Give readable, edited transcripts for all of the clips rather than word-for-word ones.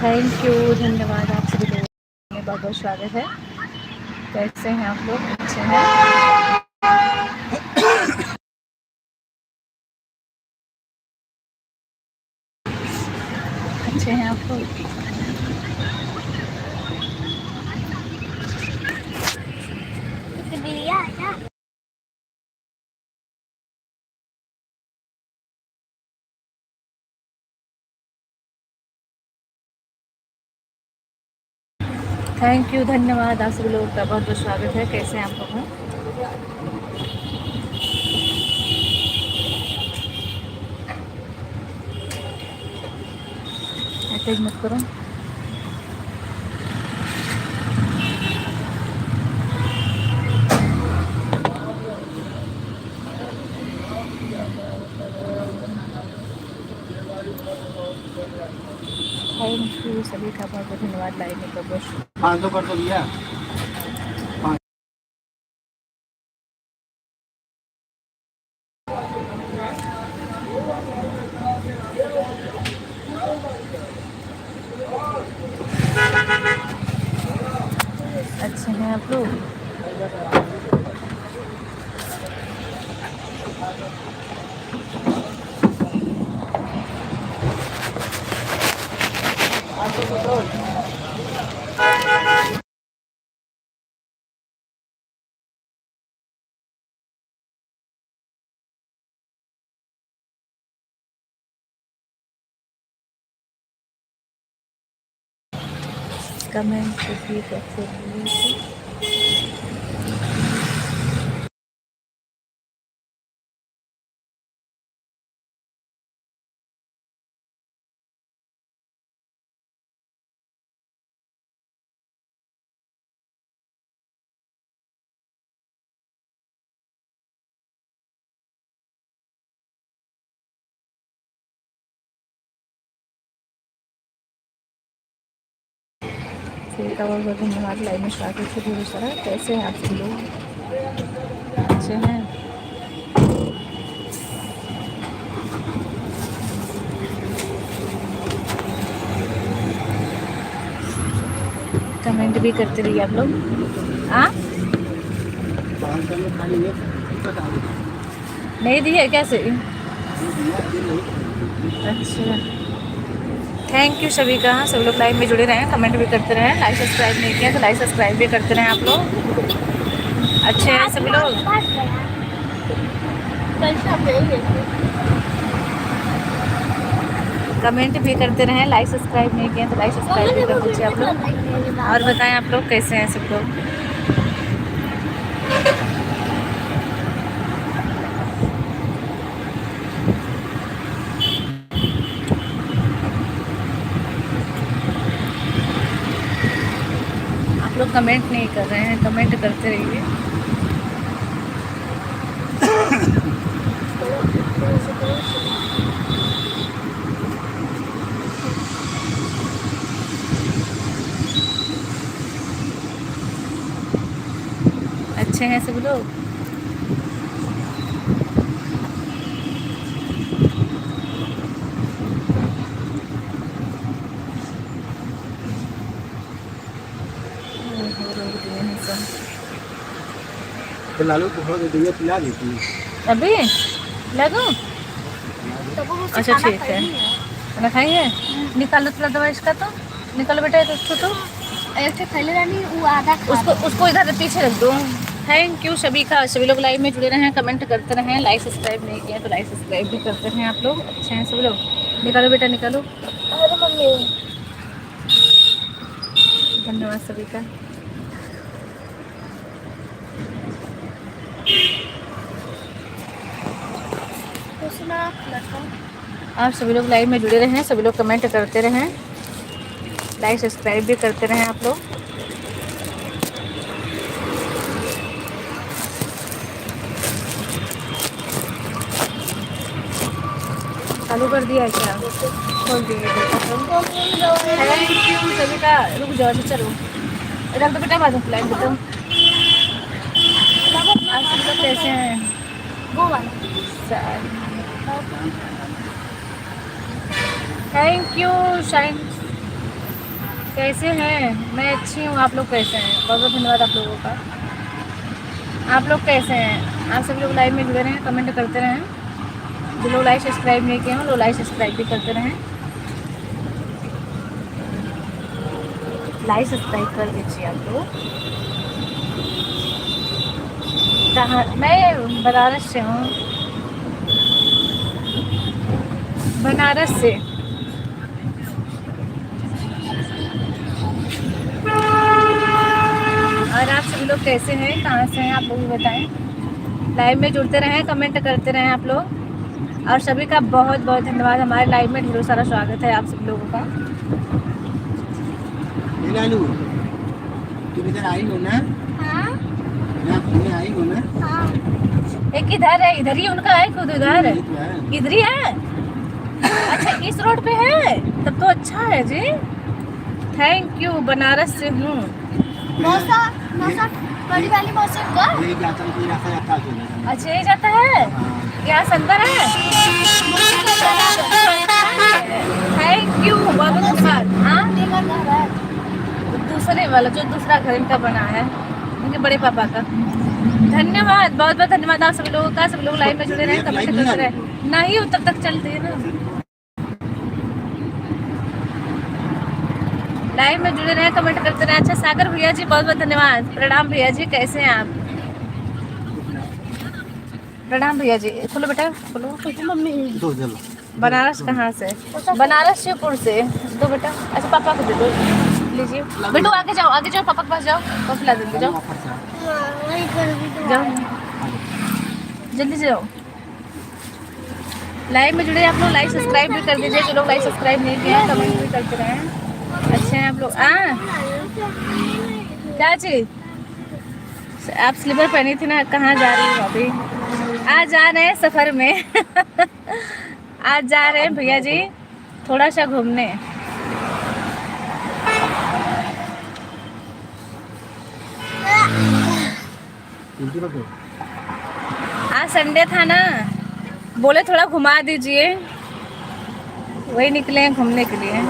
Thank you, धन्यवाद आप सभी लोगों का बहुत बहुत स्वागत है। कैसे हैं आप लोग? अच्छे हैं? अच्छे हैं आप लोग? थैंक यू, धन्यवाद आप सभी लोगों का बहुत बहुत स्वागत है। कैसे हैं आप लोग हैं? मैसेज मत करो। थैंक यू सभी का बहुत बहुत धन्यवाद। लाइव में प्रवेश 500 कर दो भैया। अच्छे हैं आप लोग? कमेंट भी करते रहिए। सभी का बहुत बहुत धन्यवाद। लाइव में स्वागत है ढेरों सारा। कैसे हैं आप सभी लोग? अच्छे हैं? कमेंट भी करते रहिए आप लोग। हाँ, नहीं दिए कैसे? अच्छा, थैंक यू सभी का। सब लोग लाइव में जुड़े रहें, कमेंट भी करते रहें। लाइक सब्सक्राइब नहीं किया तो लाइक सब्सक्राइब भी करते रहें आप लोग। अच्छे हैं सभी लोग? कमेंट भी करते रहें। लाइक सब्सक्राइब नहीं किया तो लाइक सब्सक्राइब भी कर दीजिए आप लोग। और बताएं आप लोग कैसे हैं सब लोग? आप लोग कमेंट नहीं कर रहे हैं, कमेंट करते रहिए। अच्छे हैं सब लोग? लालू को थोड़ा दे पिला देती अभी ला दूँ? अच्छा ठीक है, खाना खाइए। निकालो थोड़ा दवा इसका, तो निकालो बेटा इसको। तो उसको इधर पीछे रख दो। थैंक यू सभी का। सभी लोग लाइव में जुड़े रहें, कमेंट करते रहें। लाइक सब्सक्राइब नहीं किया तो लाइक सब्सक्राइब भी करते रहें आप लोग। अच्छे हैं सभी लोग? निकालो बेटा निकालो। धन्यवाद सभी का। आप सभी लोग लाइव में जुड़े रहें, सभी लोग कमेंट करते रहें, लाइक सब्सक्राइब भी करते रहें आप लोग। चालू कर दिया है क्या? खोल दिए। थैंक यू सभी का। रुक जाओ, चलो रख दो बेटा, बाद में खिलाएंगे। तो आप सभी लोग कैसे हैं? Thank you shine. कैसे हैं? मैं अच्छी हूँ, आप लोग कैसे हैं? बहुत बहुत धन्यवाद आप लोगों का। आप लोग कैसे हैं? आप सभी लोग लाइव में जुड़े रहें, कमेंट करते रहें। जो लोग लाइक सब्सक्राइब नहीं किए हैं वो लाइक सब्सक्राइब भी करते रहें। लाइक सब्सक्राइब कर दीजिए आप लोग। कहाँ? मैं बनारस से हूँ, बनारस से। और आप सभी लोग कैसे हैं? कहाँ से हैं आप लोग भी बताएं। लाइव में जुड़ते रहें, कमेंट करते रहें आप लोग। और सभी का बहुत बहुत धन्यवाद। हमारे लाइव में ढेरों सारा स्वागत है आप सभी लोगों का। लालू तुम इधर आई हो ना? हाँ यहाँ घूमने आई हो ना? हाँ। एक इधर है, इधर ही उनका है, खुद इधर ये तो है। इधर ही है। अच्छा इस रोड पे है, तब तो अच्छा है जी। Thank you. बनारस से हूँ। मौसा मौसा बड़ी वाली मौसा का ये जाता है, कोई रास्ता जाता है। अच्छा ये जाता है, यहाँ अंदर है। थैंक यू, बहुत बहुत धन्यवाद। हाँ लेकर घर है। दूसरे वाला जो दूसरा घर इनका बना है, इनके बड़े पापा का। धन्यवाद, बहुत बहुत धन्यवाद आप सभी लोगों का। सभी लोग लाइव में जुड़े रहे, कमेंट करते रहे। नहीं तब तक चलती है ना। लाइव में जुड़े रहे, कमेंट करते रहे। अच्छा सागर भैया जी बहुत बहुत धन्यवाद। प्रणाम भैया जी, कैसे हैं आप? प्रणाम भैया जी। खोलो बेटा, खोलो। मम्मी दो चलो। बनारस कहाँ से? बनारस शिवपुर से। दो बेटा। अच्छा पापा को दे दो, लीजिए। बेटू आगे जाओ, आगे जाओ, पापा के पास जाओ, और खिला देंगे। जाओ वही कर भी तो जाओ, जल्दी से जाओ। लाइव में जुड़े आप लोग, लाइक सब्सक्राइब भी कर दीजिए। जो लोग लाइक सब्सक्राइब नहीं किए हैं कमेंट भी करते रहें। अच्छे हैं आप लोग। क्या चीज? आप स्लीपर पहनी थी ना, कहाँ जा रही हो अभी? आज जा रहे हैं सफर में। आज जा रहे हैं भैया जी थोड़ा सा घूमने। आज संडे था ना, बोले थोड़ा घुमा दीजिए, वही निकले हैं घूमने के लिए।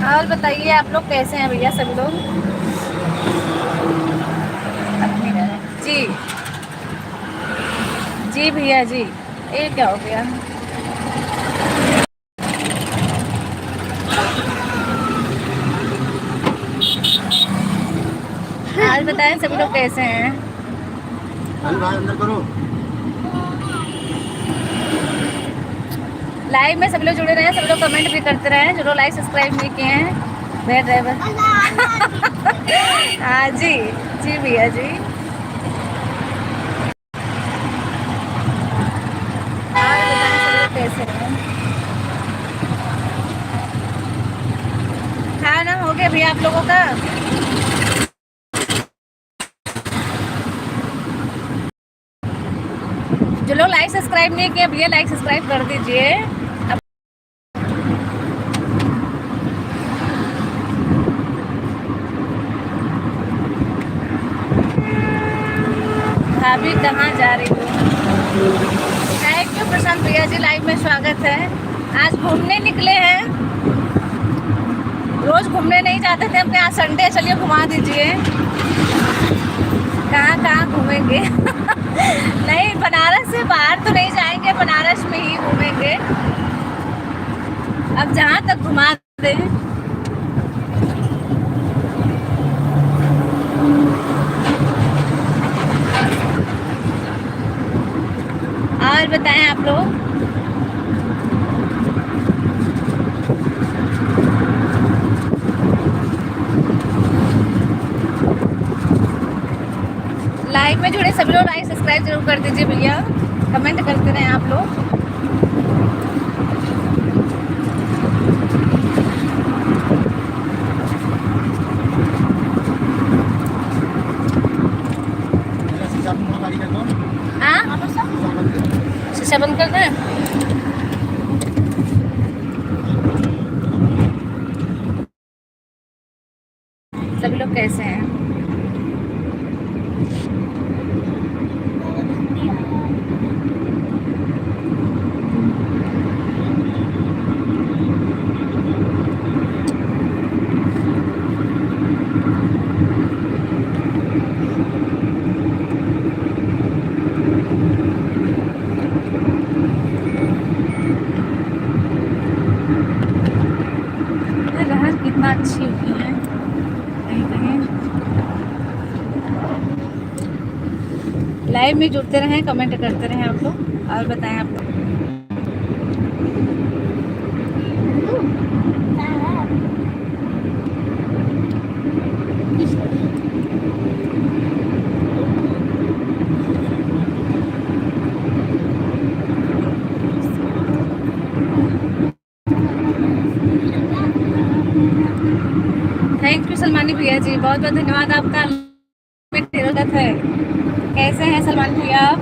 और बताइए आप लोग कैसे हैं भैया सभी लोग? जी जी भैया जी। ये क्या हो गया? आज बताएं सभी लोग कैसे हैं? अंदर करो। लाइव में सभी लोग जुड़े रहे, सभी लोग कमेंट भी करते रहे। जो लोग लाइक सब्सक्राइब नहीं किए हैं भैया ड्राइवर। हाँ जी जी भैया जी। और बताएं सभी लोग कैसे हैं? खाना हो गया भैया आप लोगों का? जो लोग लाइक सब्सक्राइब नहीं किए भैया लाइक सब्सक्राइब कर दीजिए। भाभी कहाँ जा रही हो? थैंक यू प्रशांत भैया जी, लाइव में स्वागत है। आज घूमने निकले हैं, रोज घूमने नहीं जाते थे अपने, आज संडे है, चलिए घुमा दीजिए। कहाँ कहाँ घूमेंगे? नहीं बनारस से बाहर तो नहीं जाएंगे, बनारस में ही घूमेंगे। अब जहाँ तक घुमा दें। और बताएं आप लोग। लाइव में जुड़े सभी लोग लाइक सब्सक्राइब जरूर कर दीजिए भैया, कमेंट करते रहें आप लोग। मेरा शीशा अपना गाड़ी का कौन हाँ, शीशा बंद कर। शीशा बंद कर दें। सभी लोग कैसे हैं? राहत कितना अच्छी हुई है, कहीं कहीं लाइव में जुड़ते रहें, कमेंट करते रहें आप लोग, और बताएं आप लोग। थैंक यू सलमानी भैया जी, बहुत बहुत धन्यवाद आपका। ढेरोदत है, कैसे हैं सलमान भैया आप?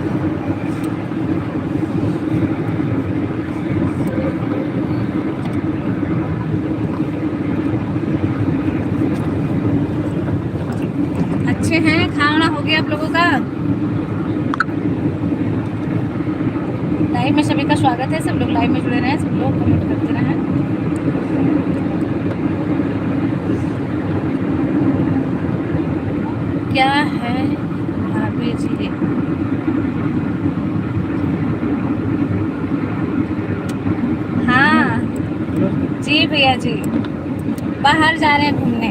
अच्छे हैं, खाना हो गया आप लोगों का? लाइव में सभी का स्वागत है, सब लोग लाइव में जुड़े रहें, सब लोग कमेंट करते रहें। क्या है भाभी जी? हाँ जी भैया जी, बाहर जा रहे हैं घूमने।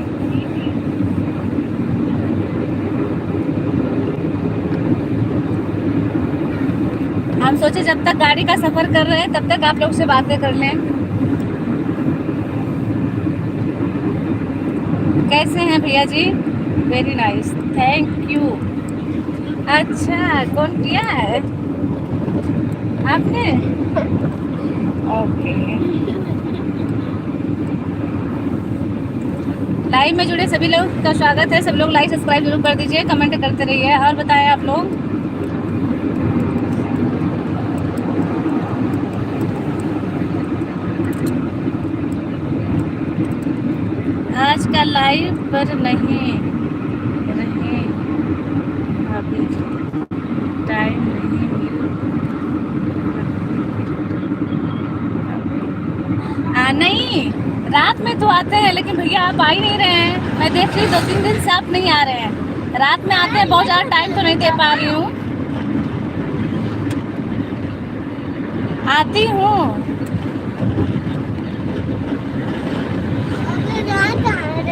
हम सोचे जब तक गाड़ी का सफर कर रहे हैं तब तक आप लोग से बातें कर लें। कैसे हैं भैया जी? Very nice, thank you. अच्छा, कौन किया है आपने? ओके, लाइव में जुड़े सभी लोग का स्वागत है, सब लोग लाइक सब्सक्राइब जरूर कर दीजिए, कमेंट करते रहिए, और बताएं आप लोग। आज का लाइव पर नहीं अभी टाइम नहीं नहीं, रात में तो आते हैं, लेकिन भैया आप आ ही नहीं रहे हैं। मैं देख रही 2-3 दिन से आप नहीं आ रहे हैं। रात में आते हैं, बहुत ज़्यादा टाइम तो नहीं दे पा रही हूँ। आती हूँ,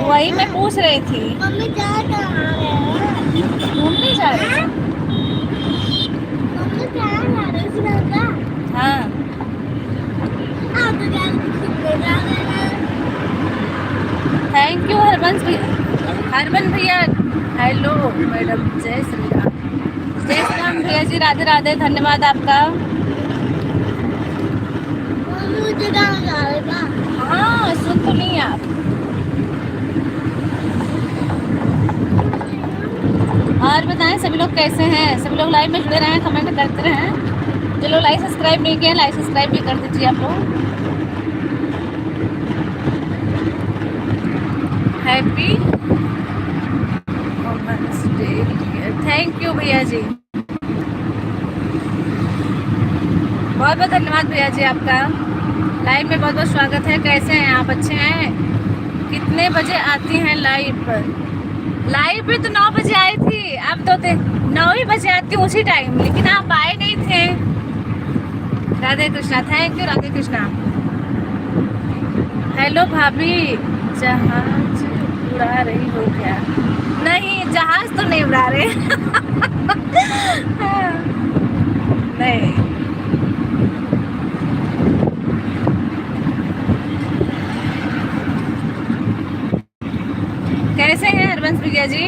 वही मैं पूछ रही थी। मम्मी जा कहाँ रहे? घूमने जा रहे हैं? मम्मी क्या जा रहे हैं? हाँ, आप तो जा रहे हैं। थैंक यू हरबंस भैया। हरबन भैया हेलो मैडम, जय श्री राम। जय श्री राम भैया जी, राधे राधे, धन्यवाद आपका। मम्मी मुझे कहाँ जा रहे हैं? हाँ, सुन तो नहीं आप। और बताएं सभी लोग कैसे हैं? सभी लोग लाइव में जुड़े रहें, कमेंट करते रहें। जो लोग लाइक सब्सक्राइब नहीं किए, लाइक सब्सक्राइब भी कर दीजिए आप लोग। Happy women's day, thank you भैया जी, बहुत बहुत धन्यवाद भैया जी आपका। लाइव में बहुत बहुत स्वागत है, कैसे हैं आप? अच्छे हैं? कितने बजे आती हैं लाइव पर? लाइव भी तो 9 बजे आई थी, अब तो 9 ही बजे आती हूँ उसी टाइम, लेकिन आप आए नहीं थे। Radhe Krishna, thank you Radhe Krishna. Hello भाभी, जहाज उड़ा रही हो क्या? नहीं, जहाज तो नहीं उड़ा रहे। नहीं, कैसे हैं हरबंस भैया जी?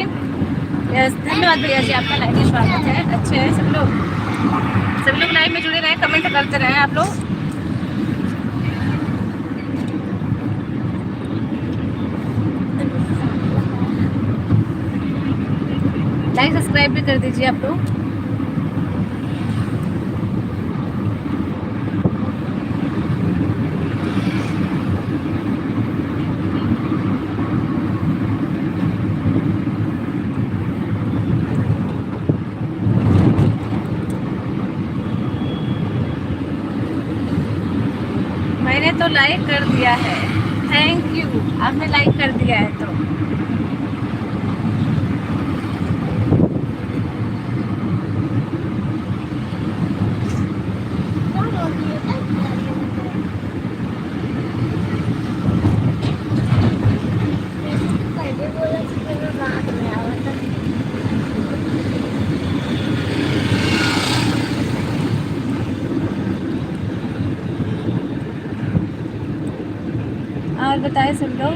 यस, धन्यवाद भैया जी, आपका लाइव में स्वागत है। अच्छे हैं सब लोग लाइव में जुड़े रहे, कमेंट करते रहे आप लोग। लाइक सब्सक्राइब भी कर दीजिए आप लोग। मैंने तो लाइक कर दिया है, थैंक यू, आपने लाइक कर दिया है तो। पहले बोला कि मेरा रात में आया था। और बताए सब लोग।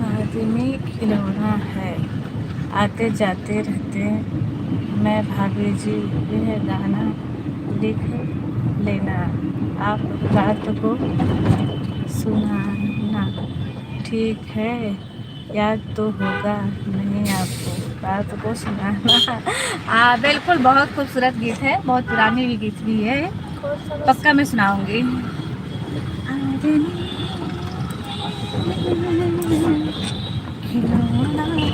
आदमी खिलौना है, आते जाते रहते। मैं भाभी जी यह गाना लिख लेना, आप रात को सुनाना, ठीक है? याद तो होगा नहीं आपको, रात को सुनाना। बिल्कुल, बहुत खूबसूरत गीत है, बहुत पुरानी भी गीत भी है, पक्का मैं सुनाऊंगी। खिलौना है,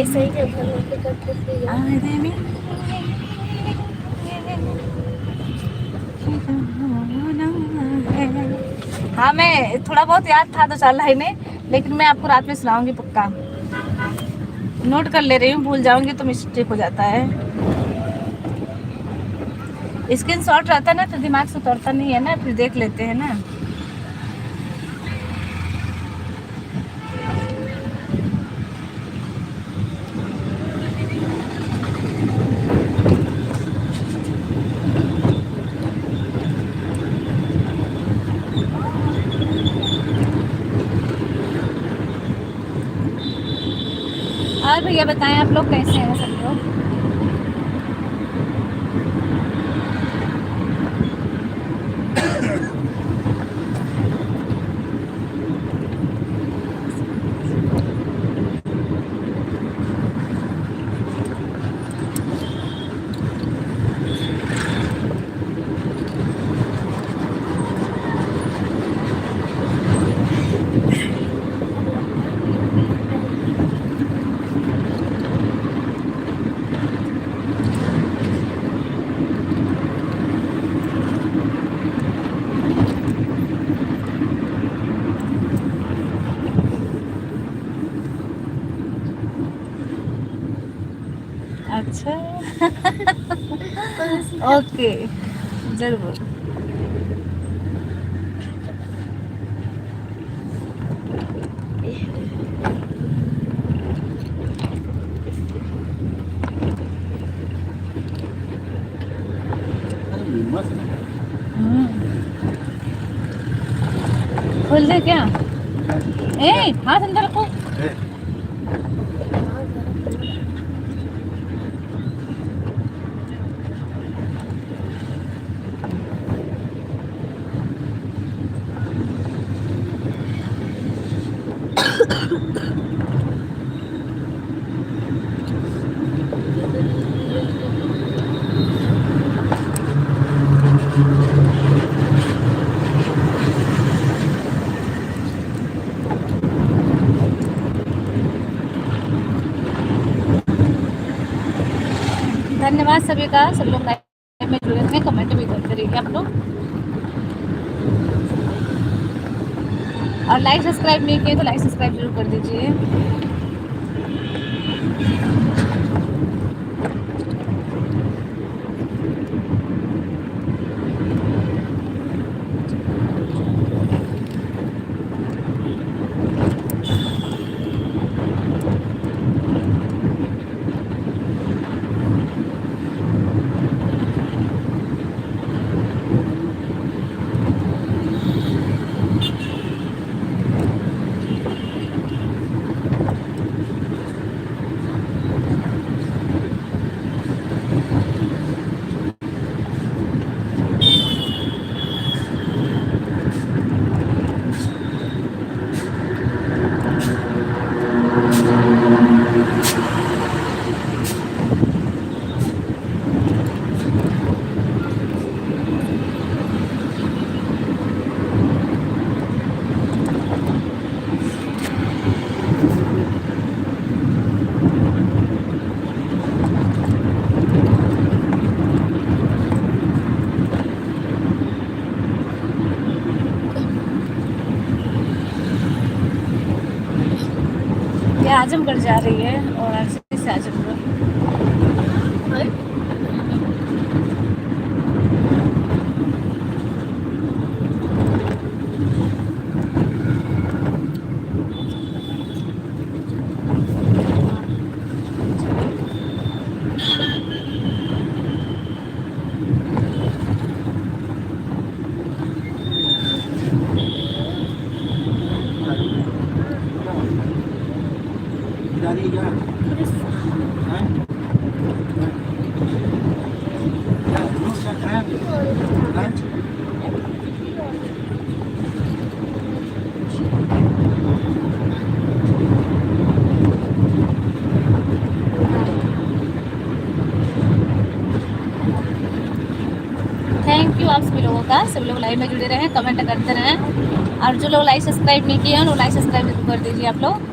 ऐसे ही जब हम लोग करते थे आदमी हाँ, मैं थोड़ा बहुत याद था तो चल रही नहीं, लेकिन मैं आपको रात में सुनाऊंगी पक्का। नोट कर ले रही हूँ, भूल जाऊंगी तो मिस्टेक हो जाता है। स्क्रीन शॉट रहता है ना तो दिमाग से उतरता नहीं है ना, फिर देख लेते हैं ना। और भैया बताएं आप लोग कैसे हैं सब लोग। अच्छा ओके, जरूर। खोल दे क्या? ए हाथ अंदर रखो। धन्यवाद धन्यवाद सभी का, सब लोग लाइव में जुड़े हैं, कमेंट भी करते रहिए आप लोग। और लाइक सब्सक्राइब नहीं किए तो लाइक सब्सक्राइब जरूर कर दीजिए। ये आजमगढ़ जा रही है और RCC से आजमगढ़। दादी क्या हैं? क्या रोज क्या खाया हैं? थैंक यू आप सभी लोगों का, सभी लोग लाइव में जुड़े रहें, कमेंट करते रहें। और जो लोग लाइक सब्सक्राइब नहीं किए हैं वो लाइक सब्सक्राइब जरूर कर दीजिए आप लोग।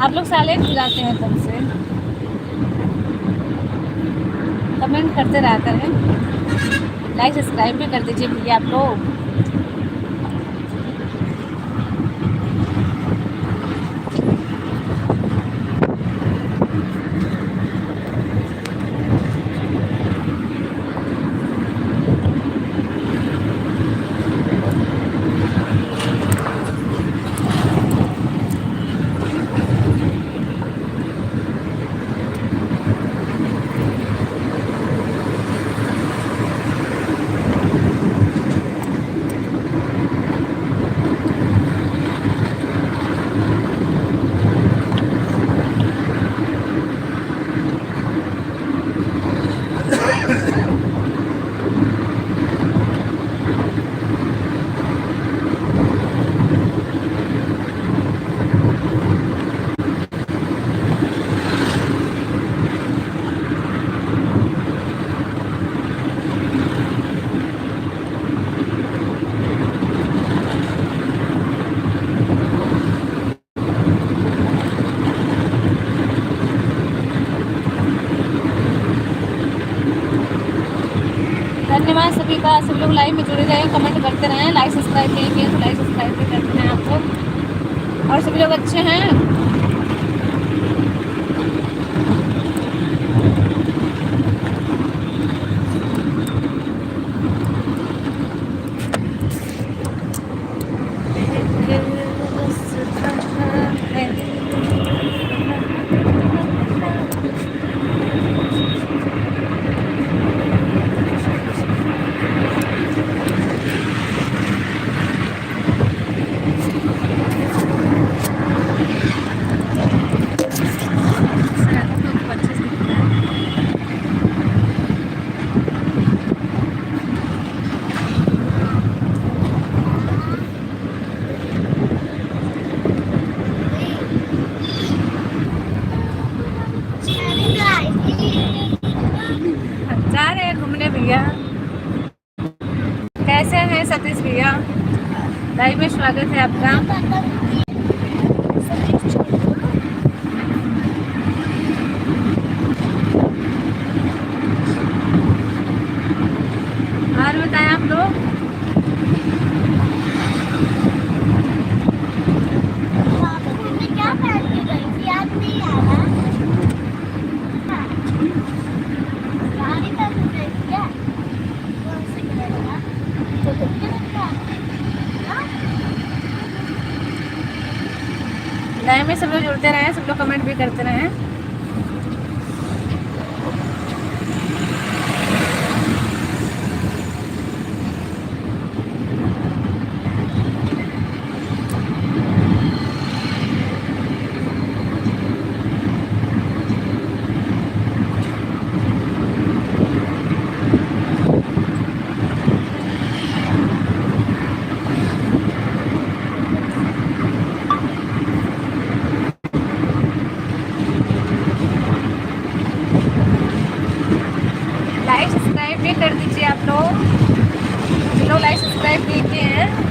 आप लोग साइलेंट हो जाते हैं तब से, कमेंट करते रहा करें, लाइक सब्सक्राइब भी कर दीजिए भैया आप लोग। धन्यवाद सभी का, सभी लोग लाइव में जुड़े रहे, कमेंट करते रहें, लाइक सब्सक्राइब नहीं किए तो लाइक सब्सक्राइब भी करते हैं आप लोग। और सभी लोग अच्छे हैं। जा रहे हैं घूमने भैया। कैसे हैं सतीश भैया? लाइव में स्वागत है आपका। और बताएं आप लोग। वहाँ पे तुमने क्या पहन के गई थी? याद नहीं आ रहा? हाँ, साड़ी पहन के गई थी क्या? कौन से कलर का? कलर का? हाँ? लाइव में सब लोग जुड़ते रहें, सब लोग कमेंट भी करते रहें। लाइक सब्सक्राइब भी कर दीजिए आप लोग, जो लोग लाइक सब्सक्राइब नहीं किए हैं।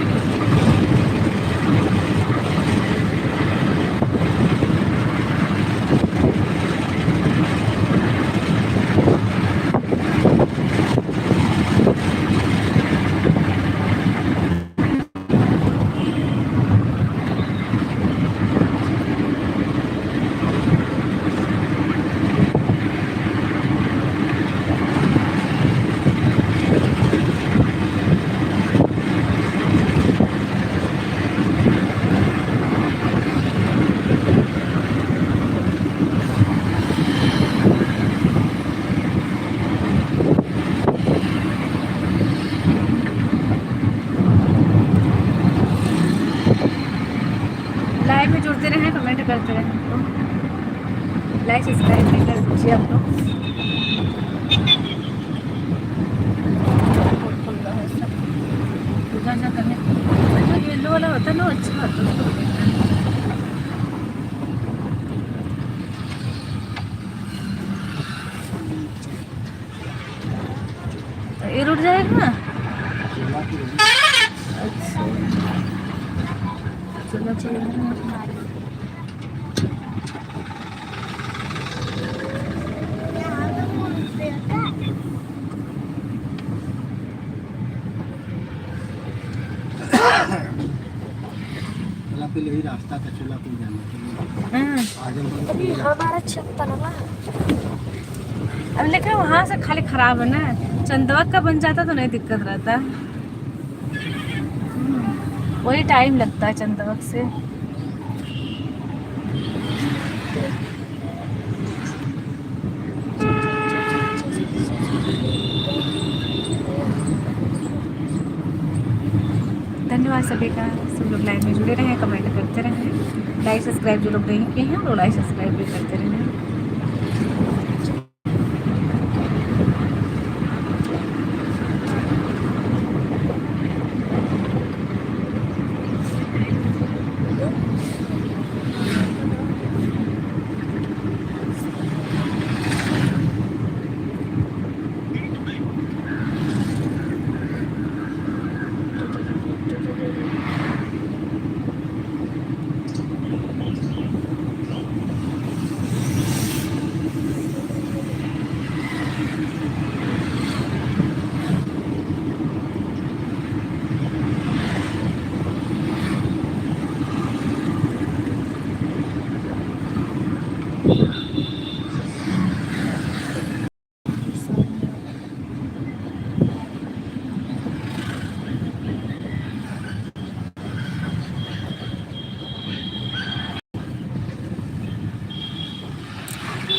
लाइव में जुड़ते रहें, कमेंट करते रहें। लाइक सब्सक्राइब भी कर दीजिए आप लोग। पूजा जा करने जो येलो वाला होता है ना, अच्छा होता है उसको देखना है। तो ये रुक जाएगा ना। अच्छा चलो चलो। यहाँ पे कौन से होता है? चोलापुर यही रास्ता था, चोलापुर जाने के लिए। हाँ। आजमगढ़ अभी यही हमारा छत ना। अब लेकिन वहाँ से खाली खराब है ना, चंदवा का बन जाता तो नहीं दिक्कत रहता। वही टाइम लगता है चंदवक से। धन्यवाद सभी का, सब लोग लाइव में जुड़े रहें, कमेंट करते रहें। लाइक सब्सक्राइब जो लोग नहीं किए हैं वो लाइक सब्सक्राइब भी करते रहें।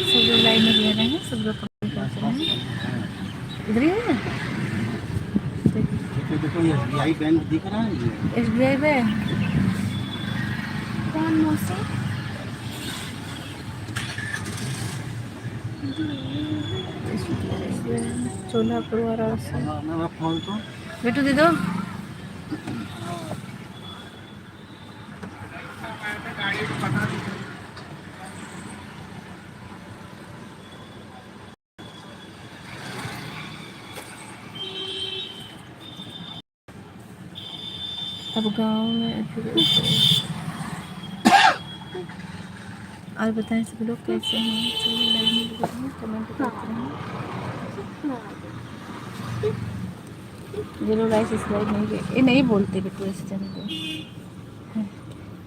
सब लोग लाइन में जुड़े रहें, सब लोग कमेंट करते रहें। इधर ही है देखो ये SBI बैंक दिख रहा है ये। SBI bank. कौन मौसी? चोलापुर वाराणसी। मेरा फोन तो बेटू दे दो। अब गांव में और बताएं सब लोग कैसे हैं। चलिए लाइव में जुड़े रहें, कमेंट करते रहें। ये लोग लाइक सब्सक्राइब नहीं किए, ये नहीं बोलते बिट्टू ऐसे चैनल को।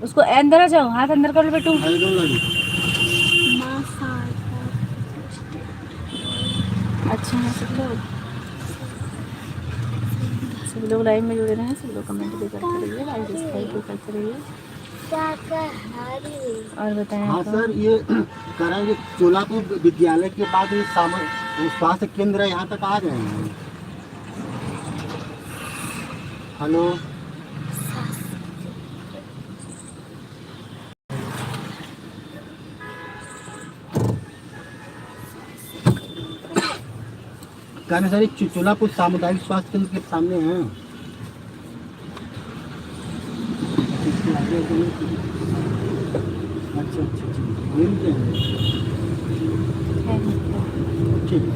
उसको अंदर आ जाओ, हाथ अंदर कर लो बिट्टू। अच्छा है सब लोग लाइव में जुड़े रहे, सब लोग कमेंट भी करते रहिए, लाइक सब्सक्राइब भी करते रहिए। और बताएं हाँ आप। सर, ये करेंगे चोलापुर विद्यालय के बाद ये स्वास्थ्य केंद्र है, यहाँ तक आ गए हैं। हेलो, कहने सर चोलापुर सामुदायिक स्वास्थ्य केंद्र के सामने हैं। अच्छा अच्छा अच्छा, मिलते हैं। ठीक है।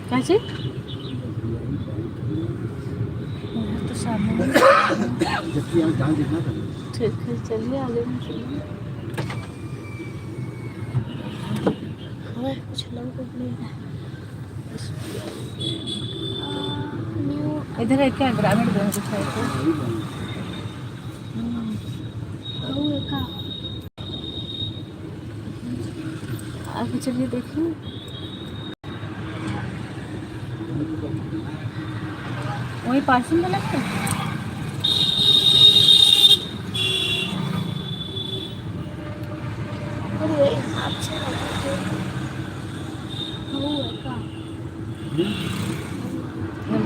कैसे तो सामने जबकि यहाँ जहाँ देखना था। ठीक है, चलिए आगे चलिए। कुछ लोग इधर है क्या, ग्रामीण बैंक कुछ है तो? आगे चलिए देखिए। वही पासिंग में लगता है।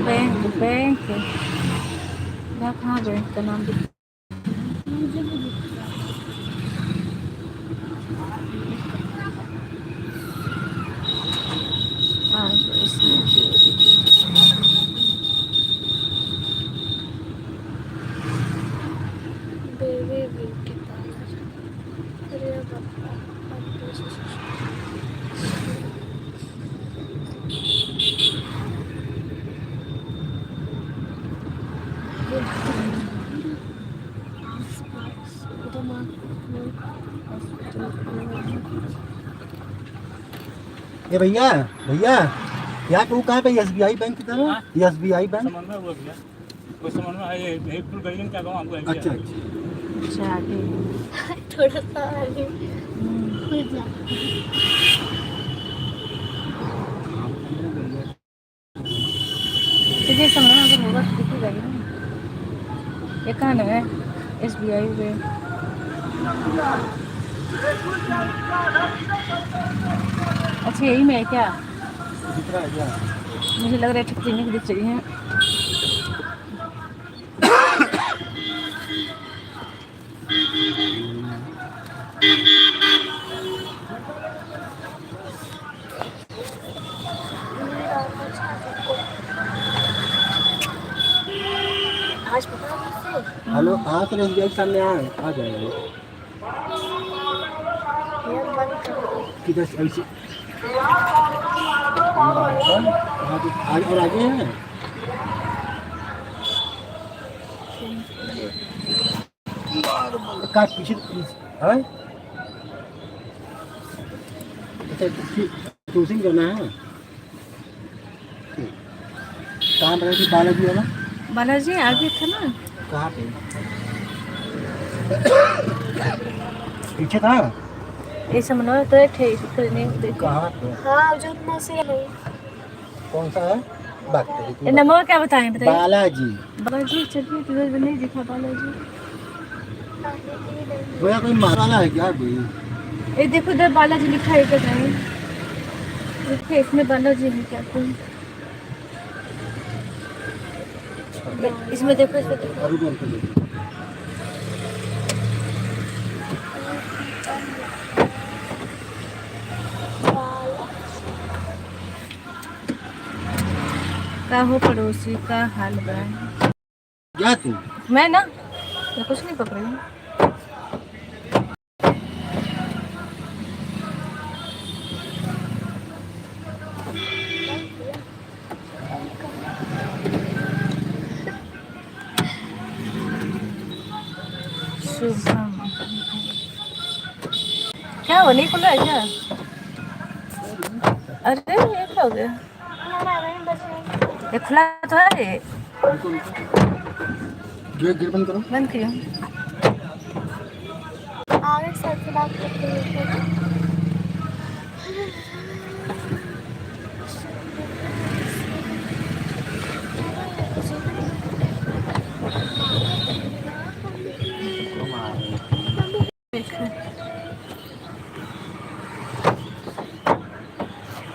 बैंक बैंक कहाँ बैंक का नाम दिख ये भैया भैया, यहाँ तू कहाँ पे? SBI बैंक की तरफ। SBI बैंक समन्वय हुआ भैया, कोई समन्वय है ये फुल गली में क्या गाँव हमको आइडिया अच्छा है। अच्छा। अच्छा आगे थोड़ा सा आगे खुद जा। तुझे समझना अगर होगा तो दिख जाएगी ना। ये कहाँ है? SBI bank. अच्छा यही में है क्या? दिख रहा है क्या? मुझे लग रहा है क्लिनिक दिख रही है। आज पता है हेलो, हाँ सर, SBI के सामने आ जाएगा। किधर से ऐसे? और आगे है का पीछे है? अच्छा, क्रूजिंग करना है। कहाँ पर है? बालाजी वाला बालाजी आगे था ना। कहाँ पे? पीछे था। ये समन्वय तो है क्लिनिक देखो। कहाँ पे? हाँ जो नशे नहीं कौन सा है? बात ये नंबर क्या बताएं बताइए। बालाजी। बालाजी चलिए, किधर नहीं दिखा बालाजी। भैया कोई मारा है क्या कोई? ये देखो इधर बालाजी लिखा है क्या कहीं? देखिए इसमें बालाजी है क्या कोई? इसमें देखो, इसमें देखो। अभी बोल के का हो पड़ोसी का हाल बा। क्या तू? मैं ना मैं कुछ नहीं पकड़ी हूँ। क्या हो, नहीं खुल रहा है क्या? अरे ये क्या हो गया? ये खुला तो है ये। रुको रुको, गेट बंद करो। बंद किया। आगे सर से बात करते हैं।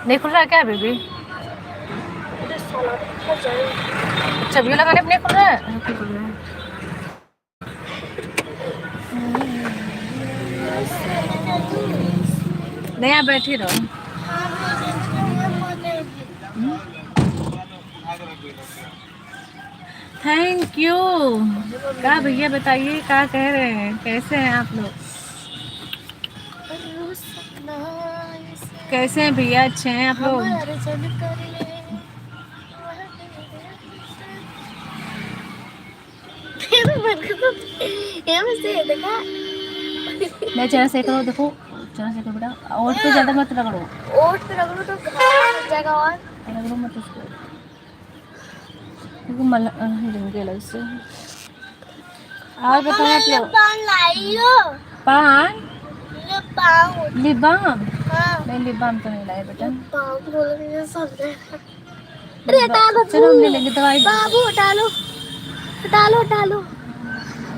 नहीं खुल रहा है क्या बेबी? अरे साला कितना जाए। चाबी लगाने पे नहीं खुल रहा है? नहीं खुल रहा है। नहीं, आप बैठी रहो। Thank you. क्या भैया बताइए, क्या कह रहे हैं, कैसे हैं आप लोग? कैसे हैं भैया, अच्छे हैं आप लोग? मैं चना से करो, देखो चना से करो बेटा, और तो ज्यादा मत रगड़ो। ओट पे रगड़ो तो घाव लग जाएगा। और रगड़ो मत उसको, क्योंकि मल देंगे अलग से। और बताओ आप लोग। पान लिप बाम? नहीं, लिप बाम तो नहीं लाए बेटा। अरे हटा लो, चलो हम ले लेंगे दवाई। बाबू हटा लो, हटा लो, हटा लो।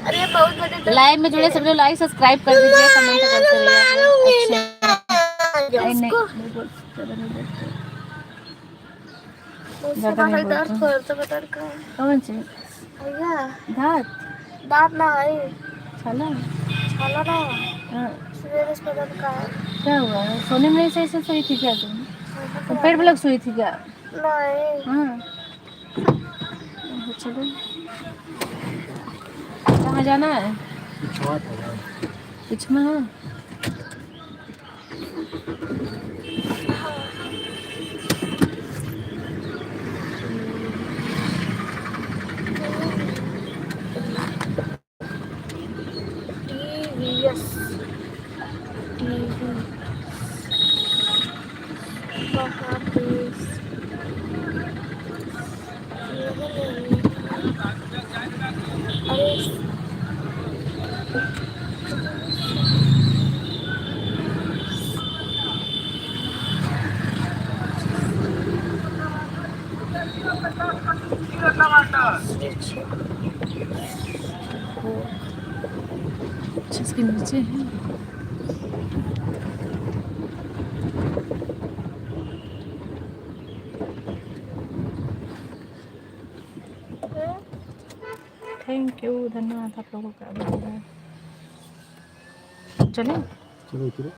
अरे बहुत बड़े लाइव में जुड़े सब लोग लाइक सब्सक्राइब कर दीजिए, कमेंट करते रहिए। अच्छा नहीं बोल, ज़्यादा नहीं बोलते। ज़्यादा नहीं बोलते। कौन सी दांत? दांत ना है, छाला? छाला ना। हाँ, सवेरे से पता का क्या हुआ? सोने में से ऐसे सोई थी क्या तुम? पेट में लग सोई थी क्या? नहीं। हाँ चलो, कहाँ जाना है? कुछ में है? टीवीएस टीवी कहाँ पे? अरे अच्छा, इसके नीचे है। थैंक यू, धन्यवाद आप लोगों का। चलें? चलो